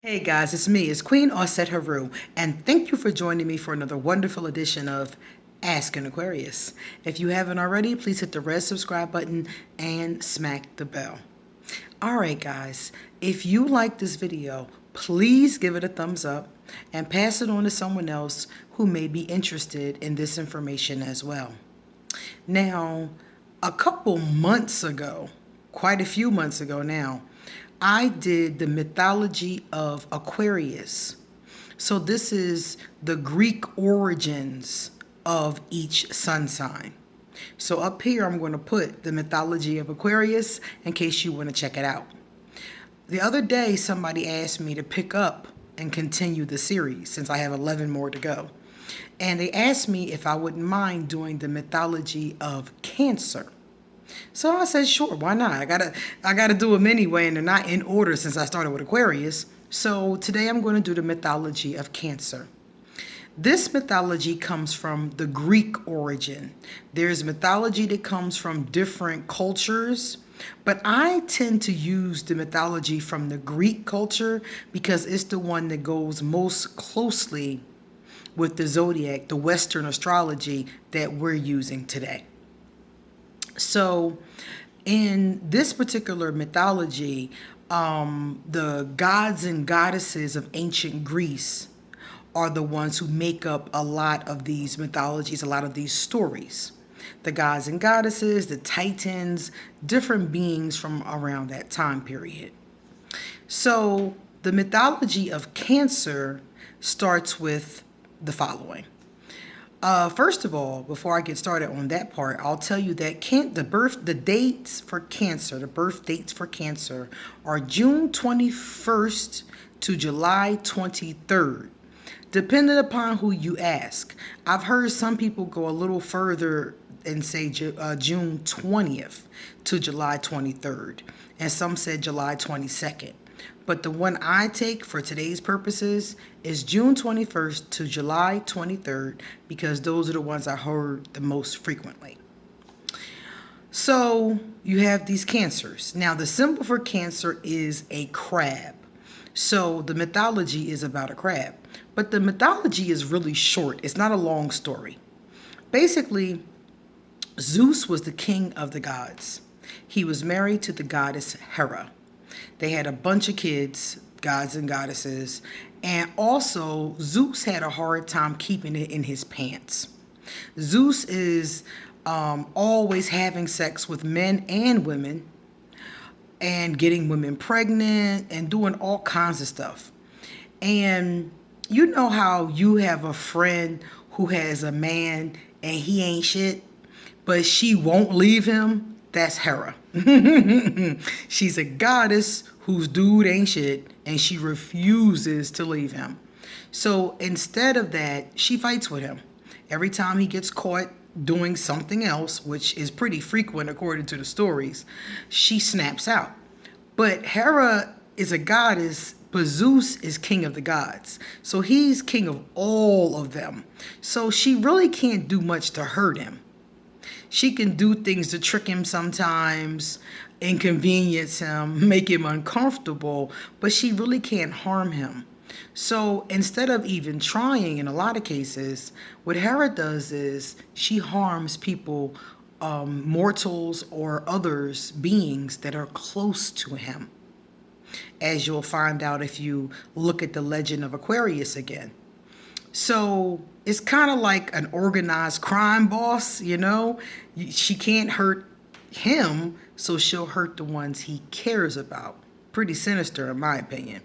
Hey guys, it's Queen Osset Haru, and thank you for joining me for another wonderful edition of Ask an Aquarius. If you haven't already, please hit the red subscribe button and smack the bell. Alright guys, if you like this video, please give it a thumbs up and pass it on to someone else who may be interested in this information as well. Now, a couple months ago, quite a few months ago now, I did the mythology of Aquarius. So this is the Greek origins of each sun sign. So up here, I'm going to put the mythology of Aquarius in case you want to check it out. The other day, somebody asked me to pick up and continue the series since I have 11 more to go. And they asked me if I wouldn't mind doing the mythology of Cancer. So I said, sure, why not? I gotta do them anyway, and they're not in order since I started with Aquarius. So today I'm going to do the mythology of Cancer. This mythology comes from the Greek origin. There's mythology that comes from different cultures, but I tend to use the mythology from the Greek culture because it's the one that goes most closely with the zodiac, the Western astrology that we're using today. So in this particular mythology, the gods and goddesses of ancient Greece are the ones who make up a lot of these mythologies, a lot of these stories. The gods and goddesses, the titans, different beings from around that time period. So the mythology of Cancer starts with the following. First of all, before I get started on that part, I'll tell you that the birth dates for Cancer are June 21st to July 23rd, depending upon who you ask. I've heard some people go a little further and say June 20th to July 23rd, and some said July 22nd. But the one I take for today's purposes is June 21st to July 23rd because those are the ones I heard the most frequently. So you have these cancers. Now the symbol for Cancer is a crab. So the mythology is about a crab. But the mythology is really short. It's not a long story. Basically, Zeus was the king of the gods. He was married to the goddess Hera. They had a bunch of kids, gods and goddesses, and also Zeus had a hard time keeping it in his pants. Zeus is always having sex with men and women and getting women pregnant and doing all kinds of stuff. And you know how you have a friend who has a man and he ain't shit, but she won't leave him? That's Hera. She's a goddess whose dude ain't shit, and she refuses to leave him. So instead of that, she fights with him. Every time he gets caught doing something else, which is pretty frequent according to the stories, she snaps out. But Hera is a goddess, but Zeus is king of the gods. So he's king of all of them. So she really can't do much to hurt him. She can do things to trick him sometimes, inconvenience him, make him uncomfortable, but she really can't harm him. So instead of even trying, in a lot of cases, what Hera does is she harms people, mortals or others, beings that are close to him. As you'll find out if you look at the legend of Aquarius again. So it's kind of like an organized crime boss, you know. She can't hurt him, so she'll hurt the ones he cares about. Pretty sinister in my opinion.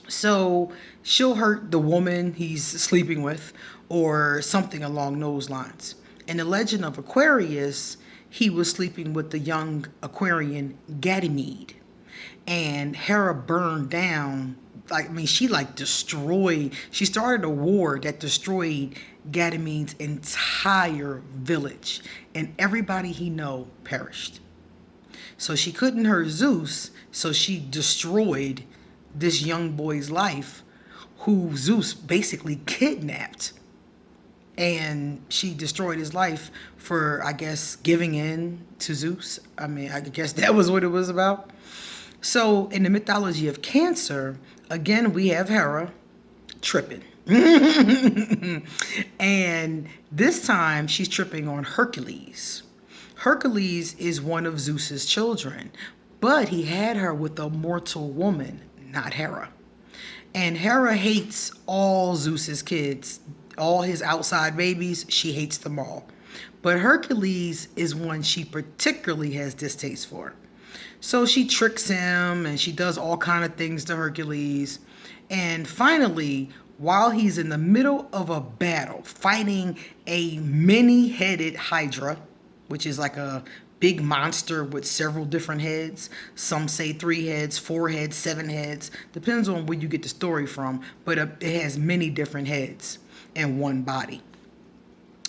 So she'll hurt the woman he's sleeping with or something along those lines. In the legend of Aquarius, he was sleeping with the young Aquarian Ganymede. And Hera burned down, she destroyed, she started a war that destroyed Ganymede's entire village, and everybody he knew perished. So she couldn't hurt Zeus, so she destroyed this young boy's life, who Zeus basically kidnapped. And she destroyed his life for, I guess, giving in to Zeus. I guess that was what it was about. So in the mythology of Cancer, again, we have Hera tripping. And this time she's tripping on Hercules. Hercules is one of Zeus's children, but he had her with a mortal woman, not Hera. And Hera hates all Zeus's kids, all his outside babies. She hates them all. But Hercules is one she particularly has distaste for. So she tricks him and she does all kind of things to Hercules. And finally, while he's in the middle of a battle fighting a many-headed Hydra, which is like a big monster with several different heads. Some say 3 heads, 4 heads, 7 heads. Depends on where you get the story from, but it has many different heads in one body.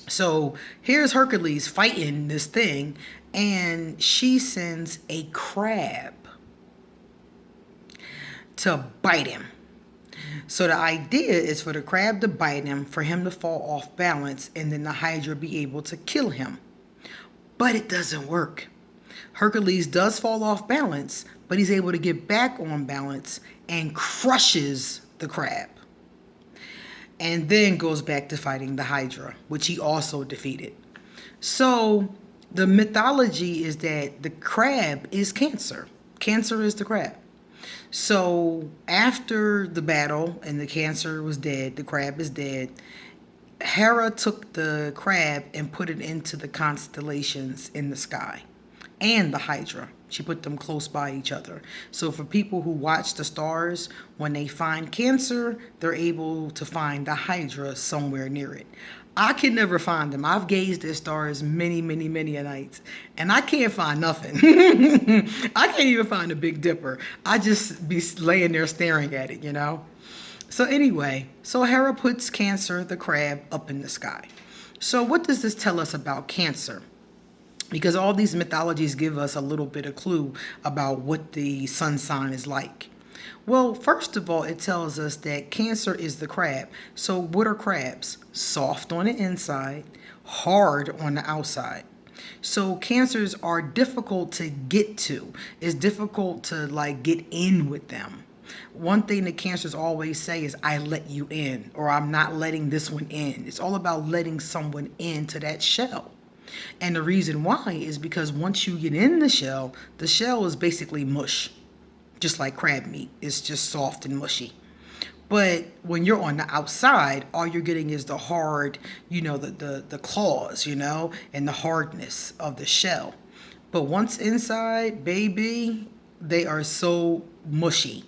So here's Hercules fighting this thing, and she sends a crab to bite him. So the idea is for the crab to bite him, for him to fall off balance, and then the Hydra be able to kill him. But it doesn't work. Hercules does fall off balance, but he's able to get back on balance and crushes the crab. And then goes back to fighting the Hydra, which he also defeated. So the mythology is that the crab is Cancer. Cancer is the crab. So after the battle and the Cancer was dead, the crab is dead, Hera took the crab and put it into the constellations in the sky and the Hydra. She put them close by each other. So for people who watch the stars, when they find Cancer, they're able to find the Hydra somewhere near it. I can never find them. I've gazed at stars many, many, many a nights, and I can't find nothing. I can't even find the Big Dipper. I just be laying there staring at it, you know? So anyway, so Hera puts Cancer, the crab, up in the sky. So what does this tell us about Cancer? Because all these mythologies give us a little bit of clue about what the sun sign is like. Well, first of all, it tells us that Cancer is the crab. So what are crabs? Soft on the inside, hard on the outside. So Cancers are difficult to get to. It's difficult to like get in with them. One thing that Cancers always say is, I let you in, or I'm not letting this one in. It's all about letting someone into that shell. And the reason why is because once you get in the shell is basically mush. Just like crab meat. It's just soft and mushy. But when you're on the outside, all you're getting is the hard, the claws, and the hardness of the shell. But once inside, baby, they are so mushy.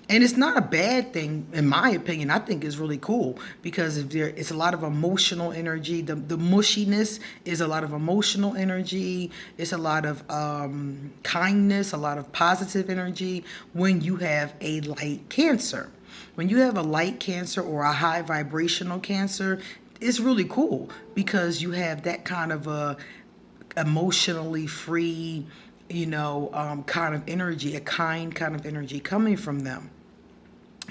And it's not a bad thing, in my opinion. I think it's really cool because it's a lot of emotional energy. The mushiness is a lot of emotional energy. It's a lot of kindness, a lot of positive energy when you have a light Cancer. When you have a light Cancer or a high vibrational Cancer, it's really cool because you have that kind of a emotionally free, kind of energy, a kind of energy coming from them.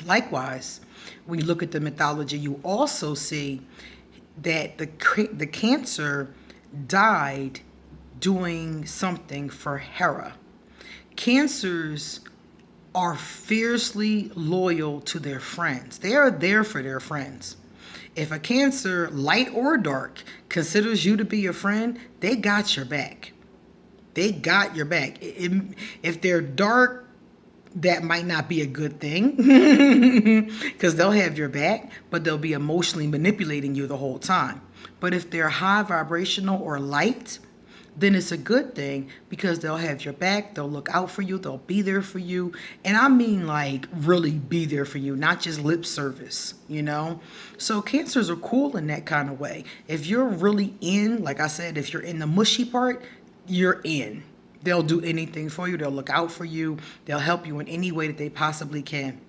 Likewise, when you look at the mythology, you also see that the Cancer died doing something for Hera. Cancers are fiercely loyal to their friends. They are there for their friends. If a Cancer, light or dark, considers you to be a friend, they got your back. They got your back. If they're dark, that might not be a good thing because they'll have your back, but they'll be emotionally manipulating you the whole time. But if they're high vibrational or light, then it's a good thing because they'll have your back, they'll look out for you, they'll be there for you. And I mean like really be there for you, not just lip service, So Cancers are cool in that kind of way. If you're really in, like I said, if you're in the mushy part, you're in. They'll do anything for you. They'll look out for you. They'll help you in any way that they possibly can.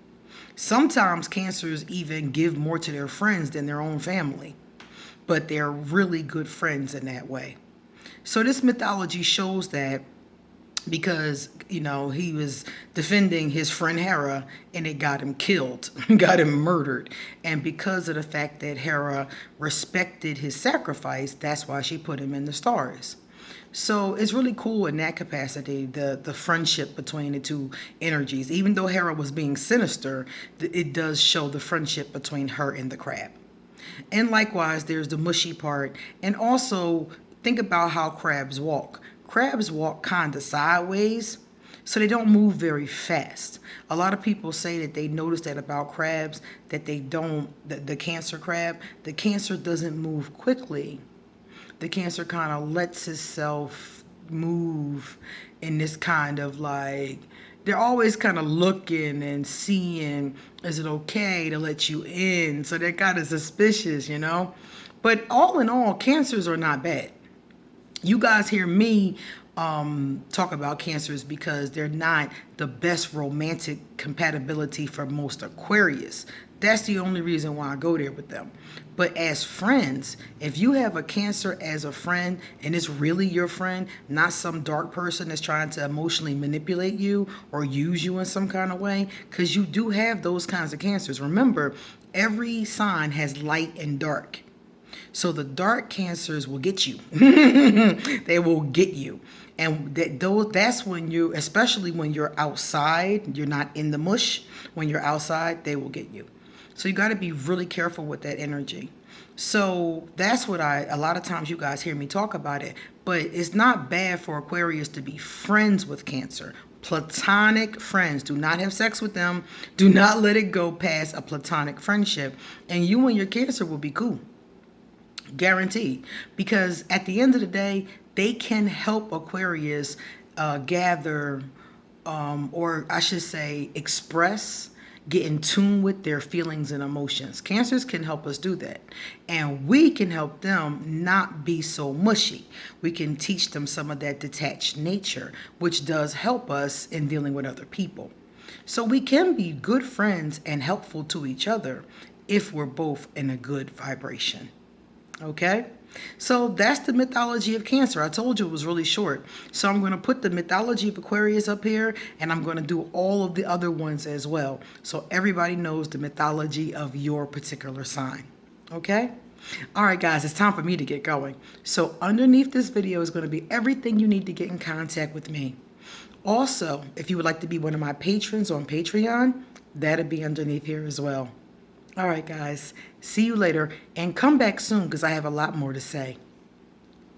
Sometimes Cancers even give more to their friends than their own family, but they're really good friends in that way. So this mythology shows that because, he was defending his friend Hera and it got him killed, got him murdered. And because of the fact that Hera respected his sacrifice, that's why she put him in the stars. So it's really cool in that capacity, the friendship between the two energies. Even though Hera was being sinister, it does show the friendship between her and the crab. And likewise, there's the mushy part. And also, think about how crabs walk. Crabs walk kind of sideways, so they don't move very fast. A lot of people say that they notice that about crabs, that they don't, the cancer crab, the cancer doesn't move quickly. The cancer kind of lets itself move in this kind of like, they're always kind of looking and seeing, is it okay to let you in? So they're kind of suspicious, you know? But all in all, cancers are not bad. You guys hear me talk about cancers because they're not the best romantic compatibility for most Aquarius. That's the only reason why I go there with them. But as friends, if you have a cancer as a friend and it's really your friend, not some dark person that's trying to emotionally manipulate you or use you in some kind of way, because you do have those kinds of cancers. Remember, every sign has light and dark. So the dark cancers will get you. They will get you. And that's when you, especially when you're outside, you're not in the mush. When you're outside, they will get you. So you got to be really careful with that energy. So that's what a lot of times you guys hear me talk about it. But it's not bad for Aquarius to be friends with Cancer. Platonic friends. Do not have sex with them. Do not let it go past a platonic friendship. And you and your Cancer will be cool. Guaranteed. Because at the end of the day, they can help Aquarius gather, or I should say, express, get in tune with their feelings and emotions. Cancers can help us do that. And we can help them not be so mushy. We can teach them some of that detached nature, which does help us in dealing with other people. So we can be good friends and helpful to each other if we're both in a good vibration. Okay? So that's the mythology of Cancer. I told you it was really short. So I'm going to put the mythology of Aquarius up here, and I'm going to do all of the other ones as well. So everybody knows the mythology of your particular sign. Okay? All right, guys, it's time for me to get going. So underneath this video is going to be everything you need to get in contact with me. Also, if you would like to be one of my patrons on Patreon, that'll be underneath here as well. All right, guys. See you later. And come back soon because I have a lot more to say.